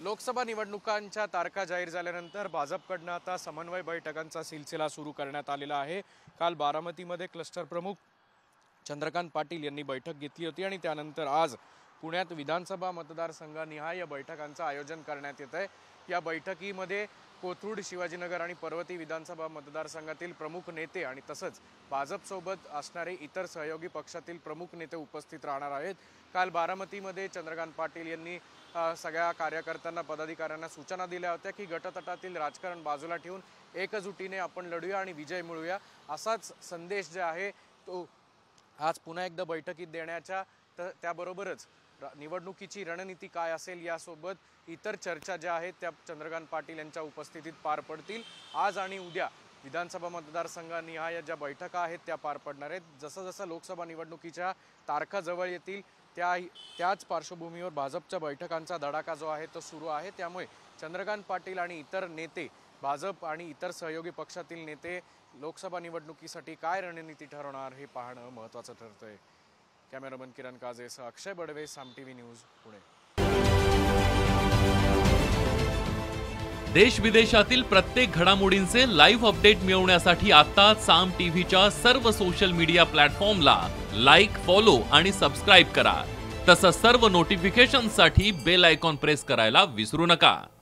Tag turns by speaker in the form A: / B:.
A: लोकसभा निवडणुकांच्या तारखा जाहीर झाल्यानंतर भाजपकडनं आता समन्वय बैठकांचा सिलसिला सुरू करण्यात आलेला आहे। काल बारामतीमध्ये क्लस्टर प्रमुख चंद्रकांत पाटील यांनी बैठक घेतली होती आणि त्यानंतर आज पुण्यात विधानसभा मतदारसंघनिहाय बैठकांचं आयोजन करण्यात येत आहे। या बैठकीमध्ये कोथरूड, शिवाजीनगर आणि पर्वती विधानसभा मतदारसंघातील प्रमुख नेते आणि तसंच भाजपसोबत असणारे इतर सहयोगी पक्षातील प्रमुख नेते उपस्थित राहणार आहेत। काल बारामतीमध्ये चंद्रकांत पाटील यांनी सगळ्या कार्यकर्त्यांना, पदाधिकाऱ्यांना सूचना दिल्या होत्या की गटतटातील राजकारण बाजूला ठेवून एकजुटीने आपण लढूया आणि विजय मिळवूया, असाच संदेश जे आहे तो आज पुन्हा एकदा बैठकीत देण्याच्या त्याबरोबरच निवडणुकीची रणनीती काय असेल यासोबत इतर चर्चा ज्या आहेत त्या चंद्रकांत पाटील यांच्या उपस्थितीत पार पडतील। आज आणि उद्या विधानसभा मतदारसंघनिहाय ज्या बैठका आहेत त्या पार पडणार आहेत। जसं जसं लोकसभा निवडणुकीच्या तारखा जवळ येतील त्याच पार्श्वभूमीवर भाजपच्या बैठकांचा धडाका जो आहे तो सुरू आहे। त्यामुळे चंद्रकांत पाटील आणि इतर नेते, भाजप आणि इतर सहयोगी पक्षातील नेते लोकसभा निवडणुकीसाठी काय रणनीती ठरवणार हे पाहणं महत्त्वाचं ठरतंय। कॅमेरामन किरण काजेसह अक्षय बडवे, साम टीव्ही न्यूज, पुणे।
B: देश विदेशातील प्रत्येक घडामोडींचे लाईव्ह अपडेट मिळवण्यासाठी आता साम टीव्हीच्या सर्व सोशल मीडिया प्लॅटफॉर्मला लाईक, फॉलो आणि सबस्क्राईब करा। तसंच सर्व नोटिफिकेशनसाठी बेल आयकॉन प्रेस करायला विसरू नका।